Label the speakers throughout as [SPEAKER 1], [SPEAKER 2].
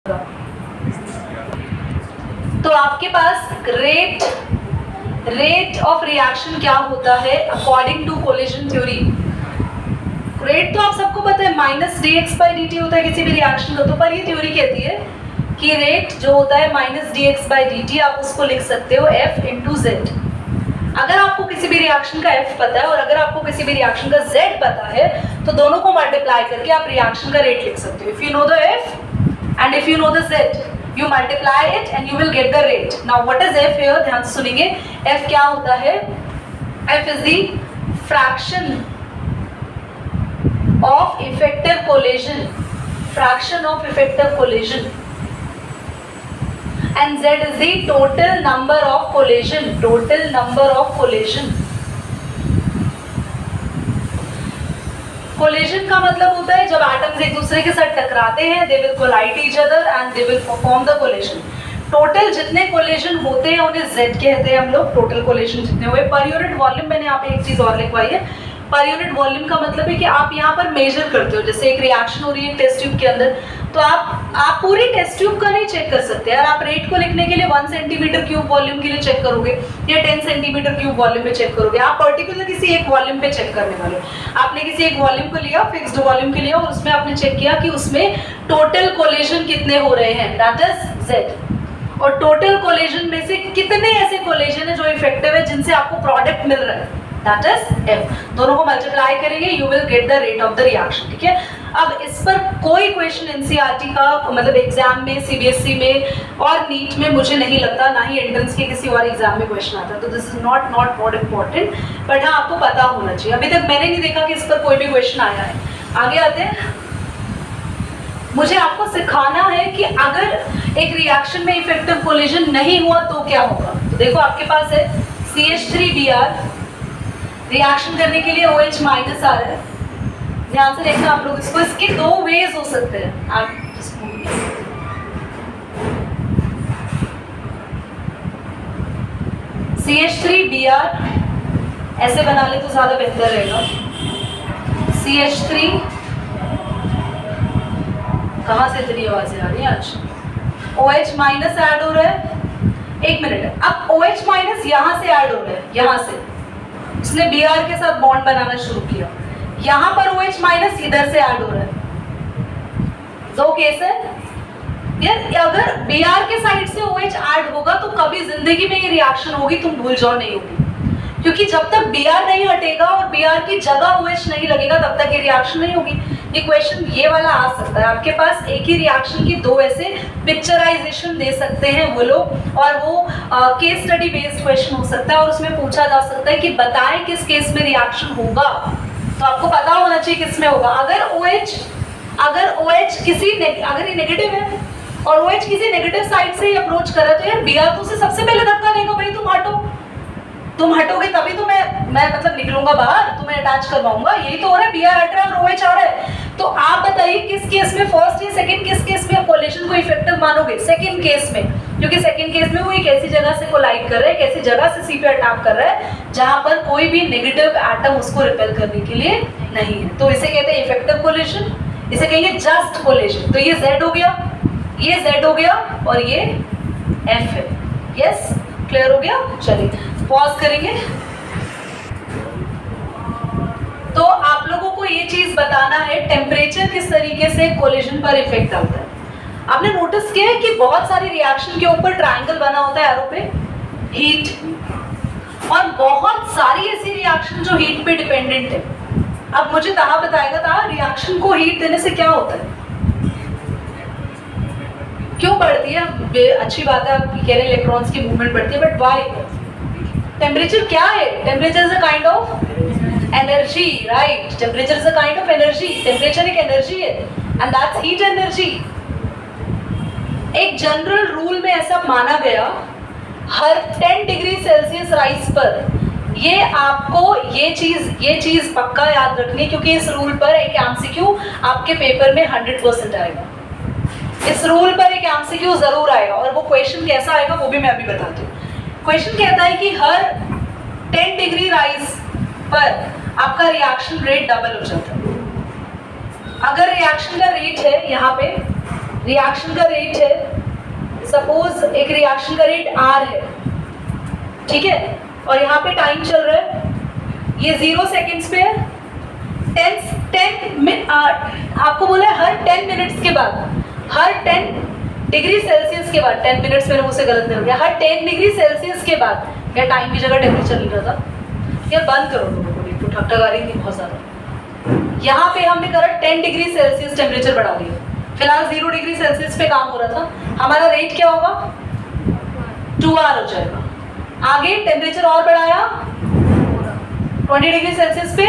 [SPEAKER 1] तो आपके पास rate of reaction क्या होता है according to collision theory. Rate तो आप सबको पता है माइनस dx/dt होता है किसी भी रिएक्शन का। तो पर ये थ्योरी कहती है कि रेट जो होता है माइनस dx/dt आप उसको लिख सकते हो f × z। अगर आपको किसी भी रिएक्शन का f पता है और अगर आपको किसी भी रिएक्शन का z पता है तो दोनों को मल्टीप्लाई करके आप रिएक्शन का रेट लिख सकते हो। If you know the f and if you know the z, you multiply it and you will get the rate. Now what is f here? ध्यान से सुनेंगे। f क्या होता है? f is the fraction of effective collision, fraction of effective collision, and z is the total number of collision, total number of collision. Collision का मतलब होता है जब एटम्स एक दूसरे के साथ टकराते हैं, they will collide each other and they will form the collision. Total जितने कोलिजन होते हैं उन्हें Z कहते हैं हम लोग। टोटल कोलिजन जितने हुए पर यूनिट वॉल्यूम, मैंने यहाँ पे एक चीज और लिखवाई है। पर यूनिट वॉल्यूम का मतलब है कि आप यहाँ पर मेजर करते हो। जैसे एक रिएक्शन हो रही है टेस्ट ट्यूब के अंदर, तो आप पूरी टेस्ट ट्यूब का नहीं चेक कर सकते यार। आप रेट को लिखने के लिए 1 सेंटीमीटर क्यूब वॉल्यूम के लिए चेक करोगे या 10 सेंटीमीटर क्यूब वॉल्यूम में चेक करोगे। आप पर्टिकुलर किसी एक वॉल्यूम पे चेक करने वाले। आपने किसी एक वॉल्यूम को लिया, फिक्स्ड वॉल्यूम के लिया और उसमें आपने चेक किया कि उसमें टोटल कोलिजन कितने हो रहे हैं, दैट इज Z। और टोटल कोलिजन में से कितने ऐसे कोलिजन है जो इफेक्टिव है, जिनसे आपको प्रोडक्ट मिल रहा है, दैट इज F। दोनों को मल्टीप्लाई करेंगे, you will get the rate of the reaction. ठीक है। अब इस पर कोई क्वेश्चन एनसीईआरटी का मतलब एग्जाम में, सीबीएसई में और नीट में मुझे नहीं लगता, ना ही एंट्रेंस के किसी और एग्जाम में क्वेश्चन आता। तो this is not important, but हाँ आपको पता होना चाहिए। अभी तक मैंने नहीं देखा कि इस पर कोई भी क्वेश्चन आया है। आगे आते हैं। मुझे आपको सिखाना है कि अगर एक रिएक्शन में इफेक्टिव कोलिजन नहीं हुआ तो क्या होगा। तो देखो आपके पास है CH3Br, रिएक्शन करने के लिए OH माइनस आ रहा है। ध्यान से देखना आप लोग इसको। इसके दो वेज हो सकते हैं। आप CH3Br ऐसे बना ले तो ज्यादा बेहतर रहेगा। CH3 कहाँ से इतनी आवाजें आ रही है आज? OH माइनस ऐड हो रहा है। एक मिनट, अब OH माइनस यहाँ से ऐड हो रहा है, यहाँ से उसने Br के साथ बॉन्ड बनाना शुरू किया। यहाँ पर OH माइनस इधर से ऐड हो रहा है। दो केस है यार। अगर Br के साइड से OH ऐड होगा तो कभी जिंदगी में ये रिएक्शन होगी, तुम भूल जाओ, नहीं होगी। क्योंकि जब तक Br नहीं हटेगा और Br की जगह OH नहीं लगेगा तब तक ये रिएक्शन नहीं होगी। ये क्वेश्चन ये वाला आ सकता है। आपके पास एक ही रिएक्शन की दो ऐसे पिक्चराइजेशन दे सकते हैं वो लोग, और वो केस स्टडी बेस्ड क्वेश्चन हो सकता है और उसमें पूछा जा सकता है कि बताएं किस केस में रिएक्शन होगा। तो आपको पता होना चाहिए किस में होगा। अगर OH अगर ये नेगेटिव है और OH किसी नेगेटिव साइड से अप्रोच कर रहा है तो यार Br तो उसे सबसे पहले धक्का देगा, भाई तुम हटोगे तभी तो मैं मतलब निकलूंगा बाहर, तुम्हें अटैच करवाऊंगा। यही तो हो रहा है, Br हट रहा है और OH आ रहा है। तो आप बताइए किस केस में, फर्स्ट या सेकंड किस केस में कोलिजन को इफेक्टिव मानोगे? सेकंड केस में, क्योंकि सेकंड केस में वो एक ऐसी जगह से कोलाइड कर रहा है, एक ऐसी जगह से C पे अटैक कर रहा है जहां पर कोई भी नेगेटिव एटम उसको रिपेल करने के लिए नहीं है। तो इसे कहते हैं इफेक्टिव कोलिजन, इसे कहेंगे जस्ट कोलिजन। तो ये Z हो गया, ये Z हो गया और ये F है। यस, क्लियर हो गया? चलिए पॉज करेंगे। तो आप लोगों को ये चीज बताना है टेम्परेचर किस तरीके से कोलिजन पर इफेक्ट डालता है। आपने नोटिस किया है कि बहुत सारी रिएक्शन के ऊपर ट्रायंगल बना होता है एरो पे, हीट, और बहुत सारी ऐसी रिएक्शन जो हीट पे डिपेंडेंट है। अब मुझे ताहा बताएगा, ताहा रिएक्शन को हीट देने से क्या होता है, क्यों बढ़ती है? अच्छी बात है, आप कह रहे हैं इलेक्ट्रॉन्स की मूवमेंट बढ़ती है, बट व्हाई? टेम्परेचर क्या है? Temperature is a kind of energy, right? Temperature is a kind of energy. Temperature एक एनर्जी है एंड दैट्स हीट एनर्जी। एक जनरल रूल में ऐसा माना गया, हर 10 डिग्री सेल्सियस राइज पर ये आपको ये चीज पक्का याद रखनी, क्योंकि इस रूल पर एक एमसीक्यू आपके पेपर में 100% आएगा। इस रूल पर एक एमसीक्यू जरूर आएगा, और वो क्वेश्चन कैसा आएगा वो भी मैं अभी बताती हूँ। क्वेश्चन कहता है कि हर 10 डिग्री राइज पर आपका रिएक्शन रेट डबल हो जाता है। अगर रिएक्शन का रेट है यहाँ पे रिएक्शन का रेट है, सपोज एक रिएक्शन का रेट R है, ठीक है, और यहाँ पे टाइम चल रहा है, ये 0 सेकेंड्स पे है, 10 आपको बोला है हर 10 मिनट्स के बाद, हर 10 डिग्री सेल्सियस के बाद, 10 मिनट्स मेरे मुझसे गलत निकल गया, हर 10 डिग्री सेल्सियस के बाद, या टाइम की जगह टेम्परेचर लिख रहा था, यार बंद करो लोगों को, तो ठकठकारी थी बहुत ज़्यादा। यहाँ पे हमने करा 10 डिग्री सेल्सियस टेम्परेचर बढ़ा दिया, फिलहाल 0 डिग्री सेल्सियस पे काम हो रहा था, हमारा रेट क्या होगा 2R हो जाएगा। आगे टेम्परेचर और बढ़ाया 20 डिग्री सेल्सियस पे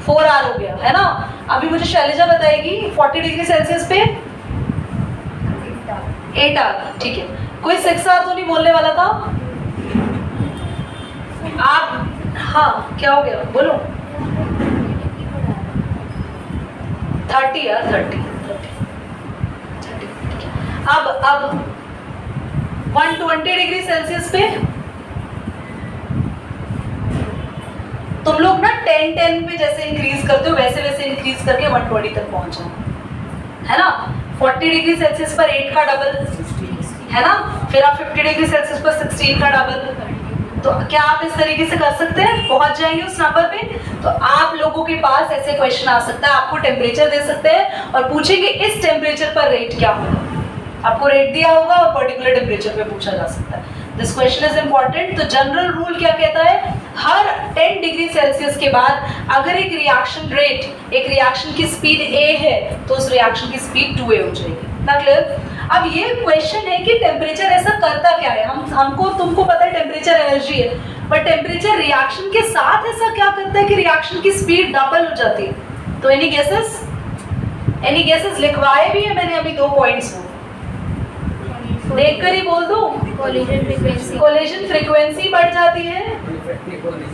[SPEAKER 1] 4R हो गया, है ना। अभी मुझे शैलजा बताएगी 40 डिग्री सेल्सियस पे 8R, ठीक है। कोई 6R तो नहीं बोलने वाला था आप? हाँ, क्या हो गया बोलो? 30 यार, 30। अब 120 डिग्री सेल्सियस पे तुम लोग ना 10 पे जैसे इंक्रीज करते हो वैसे वैसे इंक्रीज करके 120 तक पहुंच जाओ, है ना। 40 डिग्री सेल्सियस पर 8 का डबल, है ना, फिर आप 50 डिग्री सेल्सियस पर 16 का डबल। तो क्या आप इस तरीके से कर सकते हैं, पहुंच जाएंगे उस नंबर पे? तो आप लोगों के पास ऐसे क्वेश्चन आ सकता है, आपको टेम्परेचर दे सकते हैं और पूछेंगे इस टेम्परेचर पर रेट क्या होगा, आपको रेट दिया होगा और पर्टिकुलर टेम्परेचर पे पूछा जा सकता है। This question is important. तो जनरल रूल क्या कहता है, हर 10 डिग्री सेल्सियस के बाद अगर एक रिएक्शन रेट, एक रिएक्शन की स्पीड a है तो उस रिएक्शन की स्पीड 2a हो जाएगी। ना क्लियर? अब ये क्वेश्चन है कि टेम्परेचर ऐसा करता क्या है, हमको तुमको पता है टेम्परेचर एनर्जी है, पर टेम्परेचर रिएक्शन के साथ ऐसा क्या करता है कि रिएक्शन की स्पीड डबल हो जाती है? तो एनी गेसेस? Any guesses? लिखवाए भी है मैंने अभी 2 पॉइंट्स, देखकर ही बोल दो। कोलिजन फ्रीक्वेंसी बढ़ जाती है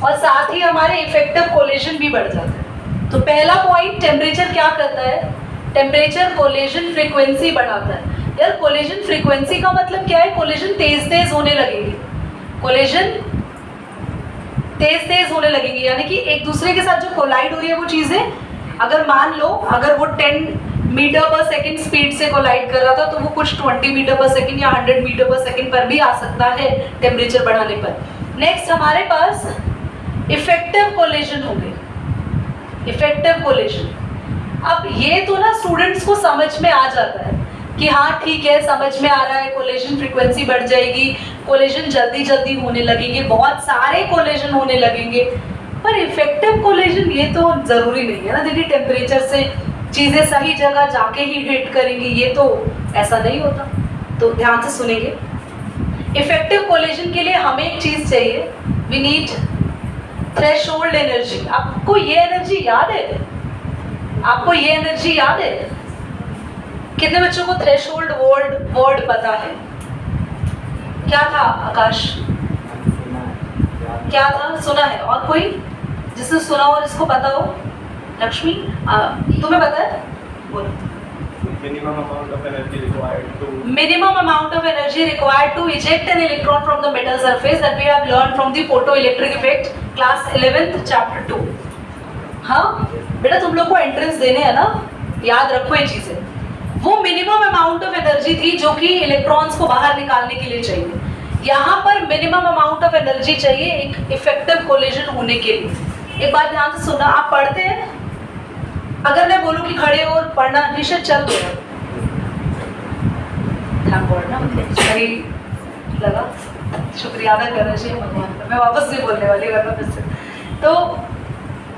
[SPEAKER 1] और साथ ही हमारे इफेक्टिव कोलिजन भी बढ़ जाता है। तो पहला पॉइंट, टेम्परेचर क्या करता है? टेम्परेचर कोलिजन फ्रीक्वेंसी बढ़ाता है। यार कोलिजन फ्रीक्वेंसी का मतलब क्या है? कोलिजन तेज तेज होने लगेगी, कोलिजन तेज तेज होने लगेगी, यानी कि एक दूसरे के साथ जो कोलाइड हो रही है वो चीजें, अगर मान लो अगर वो 10 मीटर पर सेकेंड स्पीड से कोलाइड कर रहा था तो वो कुछ 20 मीटर पर सेकेंड या 100 मीटर पर सेकेंड पर भी आ सकता है टेम्परेचर बढ़ाने पर। नेक्स्ट हमारे पास इफेक्टिव कोलिजन हो गए, इफेक्टिव कोलिजन। अब ये तो ना स्टूडेंट्स को समझ में आ जाता है कि हाँ ठीक है, समझ में आ रहा है, कोलिजन फ्रीक्वेंसी बढ़ जाएगी, कोलिजन जल्दी जल्दी होने लगेंगे, बहुत सारे कोलिजन होने लगेंगे, पर इफेक्टिव कोलिजन ये तो जरूरी नहीं है ना। देखिए टेम्परेचर से चीजें सही जगह जाके ही हिट करेंगी, ये तो ऐसा नहीं होता। तो ध्यान से सुनेंगे, इफेक्टिव कोलिजन के लिए हमें एक चीज चाहिए, वी नीड थ्रेशोल्ड एनर्जी। आपको ये एनर्जी याद है? आपको ये एनर्जी याद है? कितने बच्चों को थ्रेशोल्ड वर्ड पता है? क्या था आकाश? क्या था? सुना है? और कोई जिसने सुना हो और इसको पता हो? लक्ष्मी तुम्हें पता है? बोलो।
[SPEAKER 2] Minimum amount of energy required to
[SPEAKER 1] Minimum amount of energy required to eject an electron from the metal surface that we have learned from the photoelectric effect class 11th chapter 2। हाँ बेटा, तुम लोग को एंट्रेंस देने हैं ना, याद रखो ये चीजें। वो मिनिमम अमाउंट ऑफ एनर्जी थी जो कि इलेक्ट्रॉन्स को बाहर निकालने के लिए चाहिए। यहाँ पर मिनिमम अमाउंट ऑफ एनर्जी चाहिए एक इफेक्टिव कोलिजन होने के लिए। एक बात ध्यान से सुनना, आप पढ़ते हैं, अगर मैं बोलूं कि खड़े हो और पढ़ना, निश्चित चल दो, सही लगा, शुक्रिया अदा करना चाहिए भगवान का। मैं वापस भी बोलने वाली हूँ फिर से। तो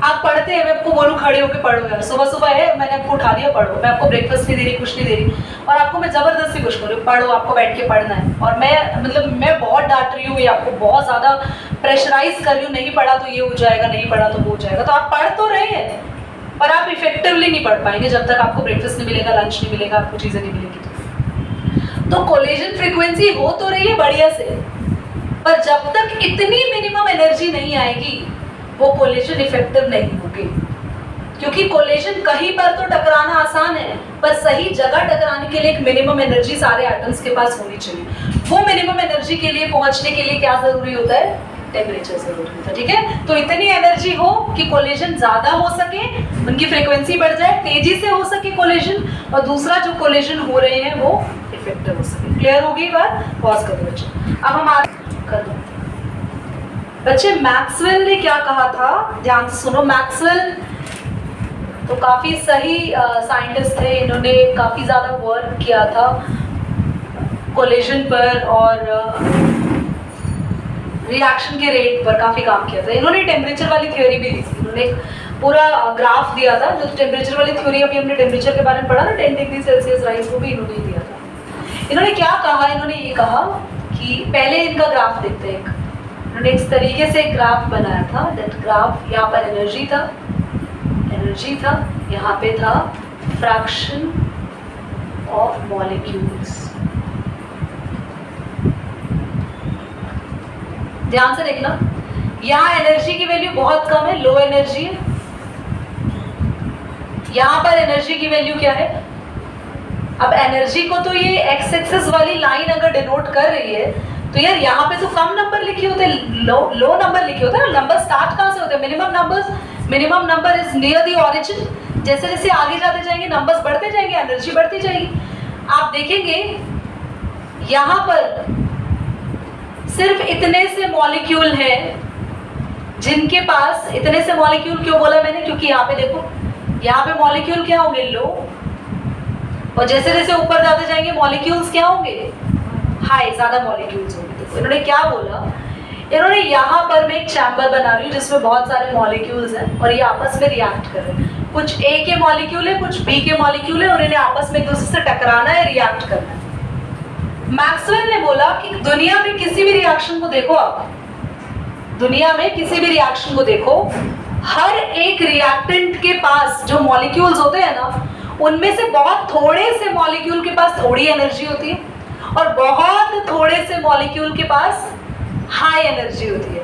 [SPEAKER 1] आप पढ़ते हैं, मैं आपको बोलूं खड़े होकर पढ़ो, यार सुबह सुबह है, मैंने आपको उठा दिया पढ़ो, मैं आपको ब्रेकफास्ट नहीं दे रही, कुछ नहीं दे रही, और आपको मैं जबरदस्ती कुछ करूँ, पढ़ो, आपको बैठ के पढ़ना है, और मैं बहुत डांट रही हूँ या आपको बहुत ज्यादा प्रेशराइज कर रही हूँ, नहीं पढ़ा तो ये हो जाएगा, नहीं पढ़ा तो वो हो जाएगा। तो आप पढ़ तो रहे हैं पर आप इफेक्टिवली नहीं पढ़ पाएंगे जब तक आपको ब्रेकफास्ट नहीं मिलेगा, लंच नहीं मिलेगा, आपको चीजें नहीं मिलेगी। तो कोलिजन फ्रीक्वेंसी हो तो रही है बढ़िया से, पर जब तक इतनी मिनिमम एनर्जी नहीं आएगी वो कोलिजन इफेक्टिव नहीं होगी, क्योंकि कोलिजन कहीं पर तो टकराना आसान है, पर सही जगह टकराने के लिए एक मिनिमम एनर्जी सारे एटम्स के पास होनी चाहिए। वो मिनिमम एनर्जी के लिए पहुंचने के लिए क्या जरूरी होता है? टेम्परेचर जरूरी था, ठीक है। तो इतनी एनर्जी हो कि कोलिजन ज्यादा हो सके, उनकी फ्रीक्वेंसी बढ़ जाए, तेजी से हो सके कोलिजन, और दूसरा जो कोलिजन हो रहे हैं वो इफेक्टिव हो सके। क्लियर होगी बात? पॉज कर दो बच्चे। अब हम आगे कर दो बच्चे। मैक्सवेल ने क्या कहा था, ध्यान से सुनो। मैक्सवेल तो काफी सही साइंटिस्ट थे, इन्होंने काफी ज्यादा वर्क किया था कोलिजन पर और रिएक्शन के रेट पर काफी काम किया था। इन्होंने टेम्परेचर वाली थ्योरी भी दी थी, इन्होंने पूरा ग्राफ दिया था। जो टेम्परेचर वाली थ्योरी अभी हमने टेम्परेचर के बारे में पढ़ा ना, 10 डिग्री सेल्सियस राइज, वो भी इन्होंने ही दिया था। इन्होंने क्या कहा, इन्होंने ये कहा कि पहले इनका ग्राफ देखते हैं। इन्होंने इस तरीके से एक ग्राफ बनाया था। दैट ग्राफ, यहाँ पर एनर्जी था, यहाँ पे था फ्रैक्शन ऑफ मॉलिक्यूल्स। ध्यान से देखना, यहाँ एनर्जी की वैल्यू बहुत कम है, लो एनर्जी है। यहाँ पर एनर्जी की वैल्यू क्या है? अब एनर्जी को तो ये एक्स एक्सिस वाली लाइन अगर डिनोट कर रही है, तो यार यहाँ पे तो कम नंबर लिखे होते, लो नंबर लिखे होते हैं। नंबर स्टार्ट कहाँ से होते हैं? Minimum number is near the origin. जैसे जैसे आगे जाते जाएंगे नंबर्स बढ़ते जाएंगे, एनर्जी बढ़ती जाएगी। आप देखेंगे यहाँ पर सिर्फ इतने से मॉलिक्यूल हैं जिनके पास, इतने से मॉलिक्यूल क्यों बोला मैंने? क्योंकि यहाँ पे देखो, यहाँ पे मॉलिक्यूल क्या होंगे? लो। और जैसे जैसे ऊपर जाते जाएंगे मॉलिक्यूल्स क्या होंगे? हाई, ज्यादा मॉलिक्यूल्स होंगे। देखो इन्होंने क्या बोला, इन्होंने यहाँ पर मैं एक चैम्बर बना रही हूँ जिसमें बहुत सारे मॉलिक्यूल्स हैं और ये आपस में रिएक्ट कर रहे हैं। कुछ ए के मॉलिक्यूल है, कुछ बी के मॉलिक्यूल है, और इन्हें आपस में एक दूसरे से टकराना है, रिएक्ट करना है। मैक्सवेल ने बोला कि दुनिया में किसी भी रिएक्शन को देखो, आप दुनिया में किसी भी रिएक्शन को देखो, हर एक रिएक्टेंट के पास जो मॉलिक्यूल्स होते हैं ना, उनमें से बहुत थोड़े से मॉलिक्यूल के पास थोड़ी एनर्जी होती है और बहुत थोड़े से मॉलिक्यूल के पास हाई एनर्जी होती है।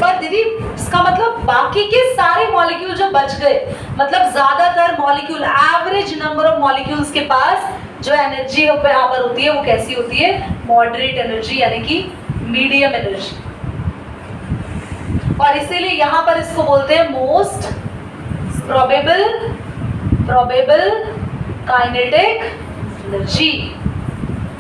[SPEAKER 1] पर दीदी इसका मतलब बाकी के सारे मॉलिक्यूल जो बच गए, मतलब ज्यादातर molecule, average number of molecules के पास जो एनर्जी यहाँ पर होती है वो कैसी होती है? मॉडरेट एनर्जी, यानी कि मीडियम एनर्जी। और इसीलिए यहाँ पर इसको बोलते हैं मोस्ट प्रोबेबल काइनेटिक एनर्जी।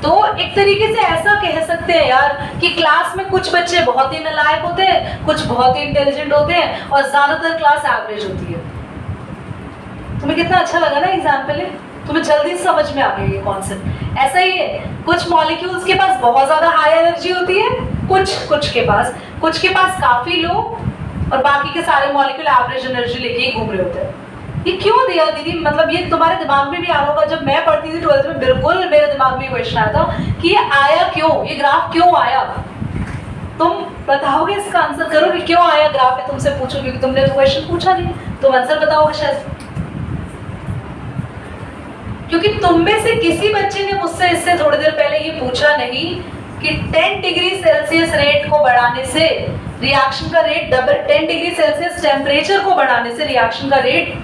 [SPEAKER 1] तो एक तरीके से ऐसा कह सकते हैं यार कि क्लास में कुछ बच्चे बहुत ही नालायक होते हैं, कुछ बहुत ही इंटेलिजेंट होते हैं, और ज्यादातर क्लास एवरेज होती है। तुम्हें कितना अच्छा लगा ना एग्जाम्पल है? तुम्हें जल्दी समझ में आ गया ये कॉन्सेप्ट। ऐसा ही है, कुछ मॉलिक्यूल्स के पास बहुत ज्यादा हाई एनर्जी होती है, कुछ के पास काफी लो, और बाकी के सारे मॉलिक्यूल एवरेज एनर्जी लेके ही घूम रहे होते हैं। ये क्यों दिया दीदी? मतलब ये तुम्हारे दिमाग में भी आ रहा होगा। जब मैं पढ़ती थी 12th में, बिल्कुल मेरे दिमाग में क्वेश्चन आया था कि ये आया क्यों, ये ग्राफ क्यों आया? तुम बताओगे इसका आंसर? करोगे क्यों आया ग्राफ है? तुमसे पूछो, क्योंकि तुमने तो क्वेश्चन पूछा नहीं, तुम आंसर बताओगे शायद। क्योंकि तुम में से किसी बच्चे ने मुझसे इससे थोड़ी देर पहले ये पूछा नहीं कि 10 डिग्री सेल्सियस रेट को बढ़ाने से रिएक्शन का rate double, 10 degree Celsius temperature को बढ़ाने से रिएक्शन का रेट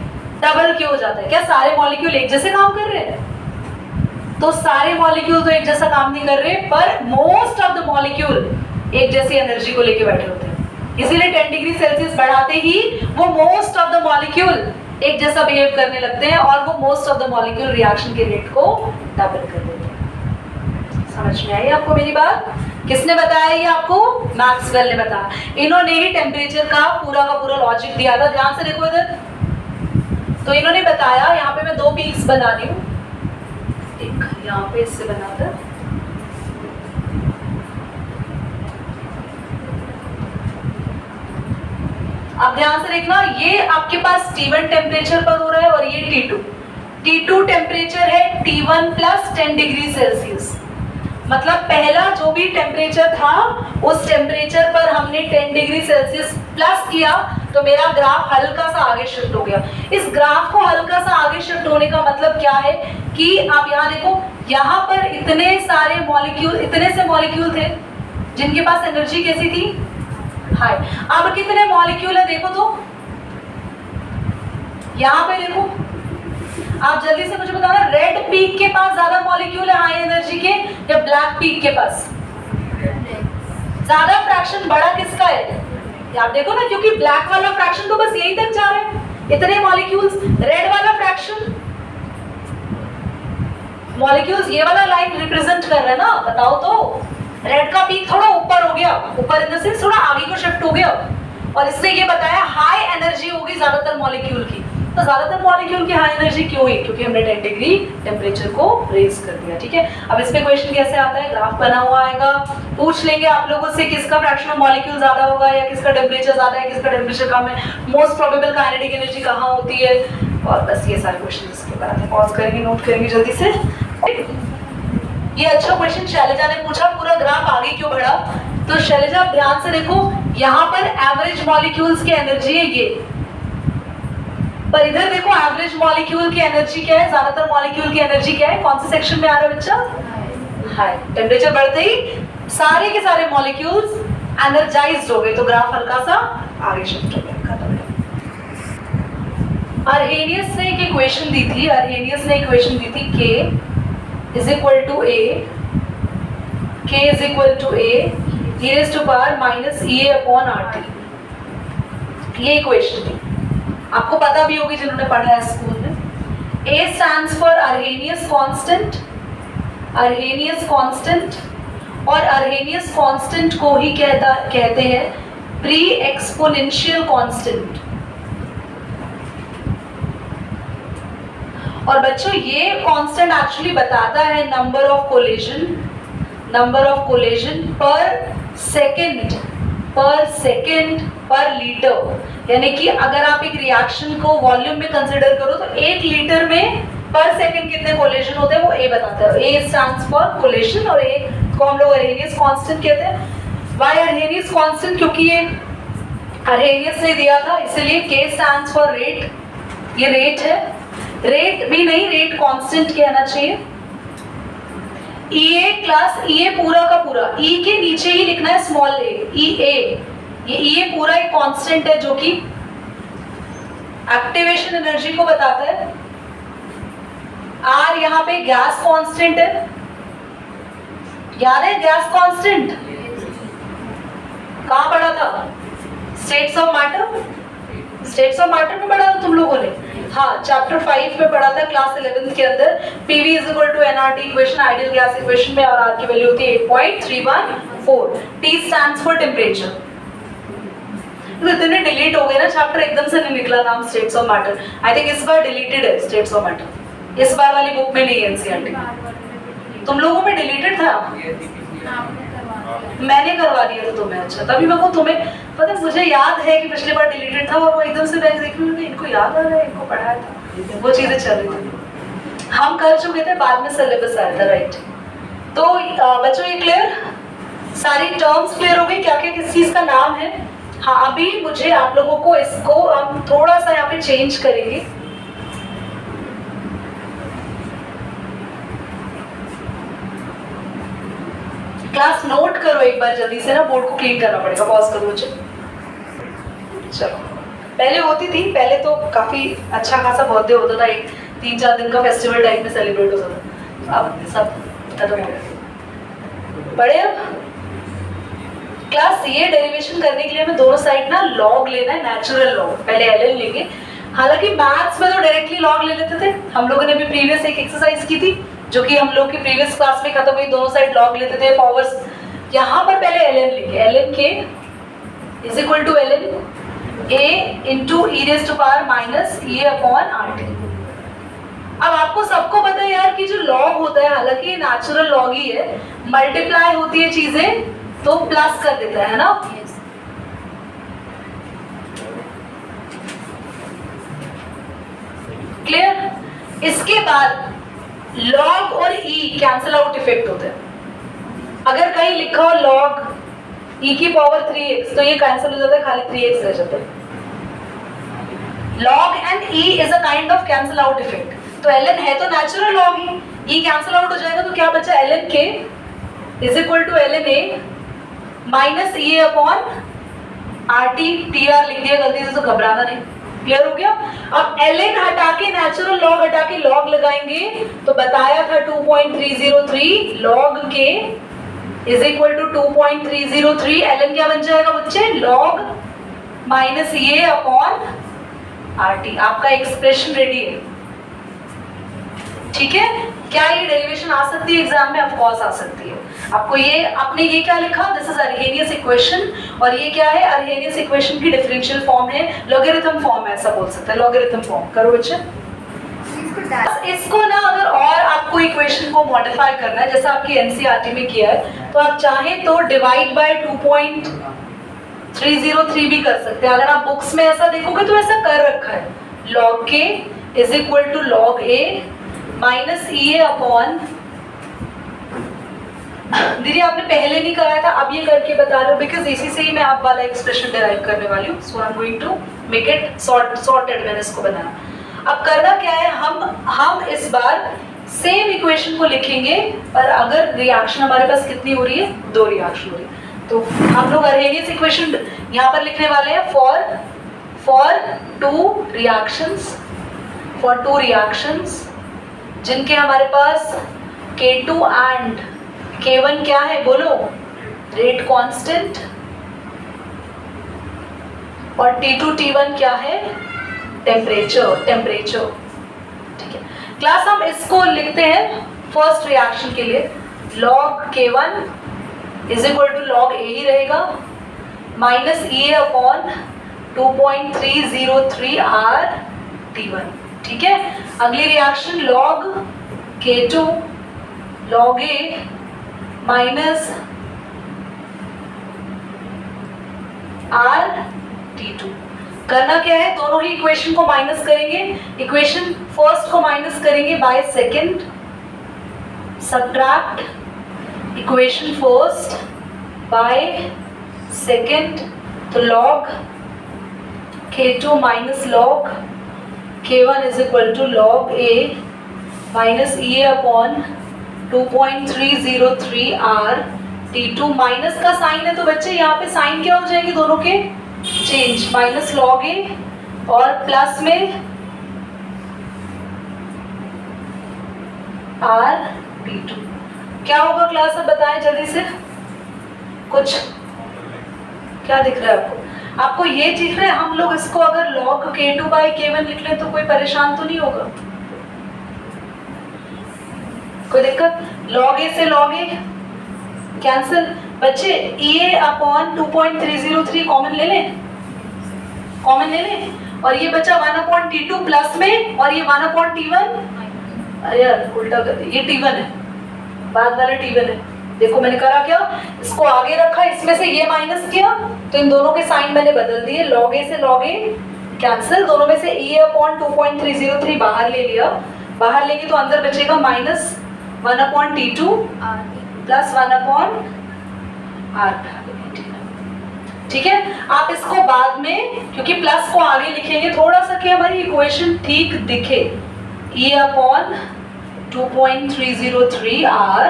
[SPEAKER 1] डबल क्यों हो जाता है? क्या सारे मॉलिक्यूल एक जैसे काम कर रहे हैं? तो सारे मॉलिक्यूल तो एक जैसा काम नहीं कर रहे, पर मोस्ट ऑफ द मॉलिक्यूल एक जैसी एनर्जी को लेके बैठे होते हैं। इसीलिए 10 डिग्री सेल्सियस बढ़ाते ही वो मोस्ट ऑफ द मॉलिक्यूल एक जैसा बिहेव करने लगते हैं, और वो most of the molecule reaction के रेट को डबल कर देते हैं। समझ में आई आपको मेरी बात? किसने बताया ये आपको? मैक्सवेल ने बताया। इन्होंने ही टेम्परेचर का पूरा लॉजिक दिया था। ध्यान से देखो इधर, तो इन्होंने बताया, यहाँ पे मैं 2 पीक्स बना रही हूँ, एक यहाँ पे इससे बनाकर, आप ध्यान से देखना, ये आपके पास T1 टेम्परेचर पर हो रहा है और ये T2 टेम्परेचर है T1 प्लस 10 डिग्री सेल्सियस। मतलब पहला जो भी टेम्परेचर था उस टेम्परेचर पर हमने 10 डिग्री सेल्सियस प्लस किया, तो मेरा ग्राफ हल्का सा आगे शिफ्ट हो गया। इस ग्राफ को हल्का सा आगे शिफ्ट होने का मतलब क्या है कि आप यहाँ देखो, यहाँ पर इतने सारे मॉलिक्यूल, इतने से मॉलिक्यूल थे जिनके पास एनर्जी कैसी थी? हाई। अब कितने मॉलिक्यूल है देखो तो, यहाँ पे देखो, आप जल्दी से मुझे बताना, रेड पीक के पास ज्यादा मॉलिक्यूल है हाई एनर्जी के या ब्लैक पीक के पास? ज्यादा फ्रैक्शन बड़ा किसका है? आप देखो ना, क्योंकि ब्लैक वाला फ्रैक्शन तो बस यहीं तक जा रहा है, इतने मॉलिक्यूल्स। रेड वाला फ्रैक्शन मॉलिक्यूल्स ये वाला लाइन रिप्रेजेंट कर रहा है ना, बताओ तो। रेड का पीक थोड़ा ऊपर हो गया, ऊपर इन द सेंस थोड़ा आगे को शिफ्ट हो गया, और इसने ये बताया हाई एनर्जी होगी ज्यादातर मॉलिक्यूल की। तो ज्यादातर मॉलिक्यूल की हाई एनर्जी क्यों हुई? क्योंकि हमने 10 डिग्री टेम्परेचर को रेज कर दिया, ठीक है। अब इस पे क्वेश्चन कैसे आता है, ग्राफ बना हुआ आएगा, पूछ लेंगे आप लोगों से किसका फ्रैक्शन ऑफ मॉलिक्यूल ज्यादा होगा, या किसका टेम्परेचर ज्यादा है, किसका टेम्परेचर कम है, मोस्ट प्रोबेबल काइनेटिक एनर्जी कहाँ होती है, और बस ये सारे क्वेश्चन इसके बाद पॉज करेंगे, नोट करेंगे जल्दी से। ये अच्छा क्वेश्चन शैलजा ने पूछा, पूरा ग्राफ आगे क्यों बढ़ा? तो शैलजा ध्यान से देखो, यहाँ पर एवरेज मॉलिक्यूल्स की एनर्जी है ये, पर इधर देखो एवरेज मॉलिक्यूल की एनर्जी क्या है, ज्यादातर मॉलिक्यूल की एनर्जी क्या है, कौन से सेक्शन में आ रहा है बच्चा? हाई। टेम्परेचर बढ़ते ही सारे के सारे मॉलिक्यूल्स एनर्जाइज्ड हो गए, तो ग्राफ हल्का सा आगे शिफ्ट हो गया, खत्म। अर्हेनियस ने एक इक्वेशन दी थी, अर्हेनियस ने इक्वेशन दी थी K is equal to A, K is equal to A e raised to power minus EA upon RT। ये इक्वेशन थी, आपको पता भी होगी जिन्होंने पढ़ा है स्कूल में। A stands for Arrhenius constant, Arrhenius constant, और Arrhenius constant को ही कहते हैं प्री एक्सपोनेंशियल कांस्टेंट। और बच्चों ये कांस्टेंट एक्चुअली बताता है नंबर ऑफ कोलिजन पर सेकंड पर लीटर, यानी कि अगर आप एक रिएक्शन को वॉल्यूम में कंसीडर करो तो 1 लीटर में पर सेकंड कितने कोलिजन होते हैं वो A बताता है। A स्टैंड्स फॉर कोलिजन, और A को हम लोग अर्हेनियस कांस्टेंट कहते हैं। Why Arrhenius constant? क्योंकि ये अर्हेनियस ने दिया था, इसलिए K स्टैंड्स फॉर रेट, ये रेट है, रेट भी नहीं, रेट कांस्टेंट कहना चाहिए। EA क्लास EA पूरा का पूरा, E के नीचे ही लिखना है स्मॉल a, EA, ये EA पूरा एक कांस्टेंट है जो कि एक्टिवेशन एनर्जी को बताता है। R यहाँ पे गैस कांस्टेंट है, याद है गैस कांस्टेंट कहाँ पढ़ा था? States of matter, states of matter में पढ़ा था तुम लोगों ने? हाँ, चैप्टर 5 में पढ़ा था क्लास 11 के अंदर। PV is equal to nRT equation, ideal gas equation में, और R की वैल्यू होती है 8.314। T stands for temperature. तो इतने डिलीट हो गए ना चैप्टर, एकदम से नहीं निकला नाम states of matter. I think इस बार डिलीटेड है स्टेट्स ऑफ मैटर, इस बार वाली बुक में नहीं है NCERT। तुम लोगों में डिलीटेड था? मैंने करवा दिया था तुम्हें? अच्छा, तभी मैं को तुम्हें पता, मुझे याद है कि पिछली बार डिलीटेड था, और वो एकदम से मैं देख रही हूँ इनको याद आ रहा है, इनको पढ़ाया था, वो चीजें चल रही थी, हम कर चुके थे, बाद में सिलेबस आया था, राइट। तो बच्चों ये क्लियर, सारी टर्म्स क्लियर हो गई, क्या क्या किस चीज का नाम है? हाँ, अभी मुझे आप लोगों को इसको हम थोड़ा सा यहाँ पे चेंज करेंगे। क्लास नोट करो एक बार जल्दी से ना, बोर्ड को क्लीन करना पड़ेगा, पॉज करो मुझे। चलो, पहले होती थी, पहले तो काफी अच्छा खासा बर्थडे होता था, एक 3-4 दिन का फेस्टिवल टाइप में सेलिब्रेट होता था, अब सब खत्म हो गया। बड़े अब क्लास ये डेरिवेशन करने के लिए हमें दोनों साइड ना लॉग लेना है, नेचुरल लॉग, पहले ln लेंगे। हालांकि मैथ्स में तो डायरेक्टली लॉग ले लेते थे, हम लोगों ने भी प्रीवियस एक एक्सरसाइज की थी जो कि हम लोग की प्रीवियस क्लास में खत्म हुई, दोनों साइड लॉग लेते थे पावर्स। यहाँ पर पहले ln लेंगे, ln k is equal to ln a into e raise to power minus e upon RT। अब आपको सबको पता है यार कि जो लॉग होता है, हालांकि नेचुरल लॉग ही है, मल्टीप्लाई होती है चीजें तो प्लस कर देता है ना। क्लियर? इसके बाद लॉग और e कैंसिल आउट इफेक्ट होता है। अगर कहीं लिखा हो लॉग e की पावर 3x तो ये कैंसिल हो जाता है, खाली 3x रह जाता है। log and e is a kind of cancel out effect। तो ln है तो नेचुरल लॉग ही, e कैंसिल आउट हो जाएगा तो क्या बचा? ln k is equal to ln a minus e upon RT। TR लिख दिया गलती से तो घबराना नहीं, क्लियर हो गया? अब ln हटा के नेचुरल लॉग हटा के लॉग लगाएंगे तो बताया था 2.303 log k is equal to 2.303। ln क्या बन जाएगा बच्चे? log माइनस ये अपॉन आर टी, आपका एक्सप्रेशन रेडी है। ठीक है, क्या ये डेरिवेशन आ सकती है एग्जाम में? ऑफ कोर्स आ सकती है। आपको ये, आपने ये क्या लिखा, दिस इज अर्हेनियस इक्वेशन, और ये क्या है? अर्हेनियस इक्वेशन की डिफरेंशियल फॉर्म है, लॉगरिथम फॉर्म है, ऐसा बोल सकते हैं, लॉगरिथम फॉर्म। करो बच्चे इसको ना, अगर और आपको इक्वेशन को मॉडिफाई करना है, जैसा आपकी एनसीईआरटी में किया है, तो आप चाहें तो डिवाइड बाय 2.303 भी कर सकते हैं। अगर आप बुक्स में ऐसा देखोगे तो ऐसा कर रखा है, log k is equal to log a minus E A upon, दीदी आपने पहले नहीं कराया था, अब ये करके बता रहे हो, बिकॉज इसी से ही मैं आप वाला एक्सप्रेशन डिराइव करने वाली हूँ। So I am going to make it sorted, मैंने इसको बनाया। अब करना क्या है, हम इस बार सेम इक्वेशन को लिखेंगे, पर अगर रिएक्शन हमारे पास कितनी हो रही है? 2 रिएक्शन हो रही है, तो हम लोग अर्हेनियस इक्वेशन यहाँ पर लिखने वाले हैं फॉर टू रिएक्शंस जिनके हमारे पास K2 एंड K1 क्या है बोलो? रेट कांस्टेंट, और T2 T1 क्या है? टेम्परेचर। ठीक है क्लास, हम इसको लिखते हैं फर्स्ट रिएक्शन के लिए, log K1 is equal to log A ही रहेगा, minus E A upon 2.303 R T1। ठीक है, अगली reaction log K2 log A minus R T2। करना क्या है, दोनों ही इक्वेशन को माइनस करेंगे, इक्वेशन फर्स्ट को माइनस करेंगे by second, subtract equation first by second, तो log K2 minus log K1 is equal to log A minus E A upon 2.303 R T2। Minus का साइन है तो बच्चे यहाँ पे साइन क्या हो जाएंगे दोनों के? चेंज, माइनस log A और प्लस में R T2। क्या होगा क्लास, अब बताएं जल्दी से, कुछ क्या दिख रहा है आपको? आपको ये दिख रहा है, हम लोग इसको अगर log K2 बाई K1 लिख लें तो कोई परेशान तो नहीं होगा? कोई दिक्कत? log A से log A कैंसिल, बच्चे ई ए अपॉन 2.303 कॉमन ले लें, और ये बचा 1/T2 प्लस में, और ये 1/T1, अरे यार उल्टा कर दिया, ये T1 है, बाद वाला T1 है। देखो मैंने करा क्या, इसको आगे रखा, इसमें से ये माइनस किया, तो इन दोनों के साइन मैंने बदल दिए, log A से log A कैंसिल, दोनों में से ई ए अपॉन 2.303 बाहर ले लिया, बाहर लेंगे तो अंदर बचेगा माइनस 1/T2 प्लस 1/R। ठीक है, आप इसको बाद में, क्योंकि प्लस को आगे लिखेंगे, थोड़ा सा क्या हमारी इक्वेशन ठीक दिखे, E upon 2.303 R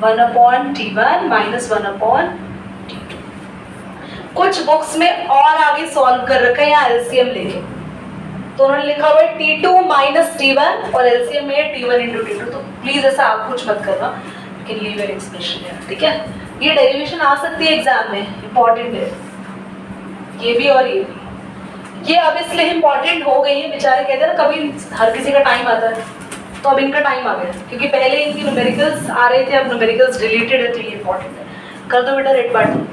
[SPEAKER 1] 1/T1 minus 1/T2। कुछ बुक्स में और आगे सॉल्व कर रखा है, यहाँ एलसीएम लेके तो उन्होंने लिखा हुआ है T2 माइनस T1 और एलसीएम में T1 इंटू T2, तो प्लीज ऐसा आप कुछ मत करना, कैन लीव योर एक्सप्रेशन है। ठीक है, ये डेरिवेशन आ सकती है एग्जाम में, इंपॉर्टेंट है ये भी और ये भी। ये अब इसलिए इंपॉर्टेंट हो गई है, बेचारे कहते हैं ना कभी हर किसी का टाइम आता है, तो अब इनका टाइम आ गया, क्योंकि पहले इनकी न्यूमेरिकल्स आ रहे थे, अब न्यूमेरिकल्स डिलीटेड है, तो ये इंपॉर्टेंट है। कर दो बेटा रेड बटन।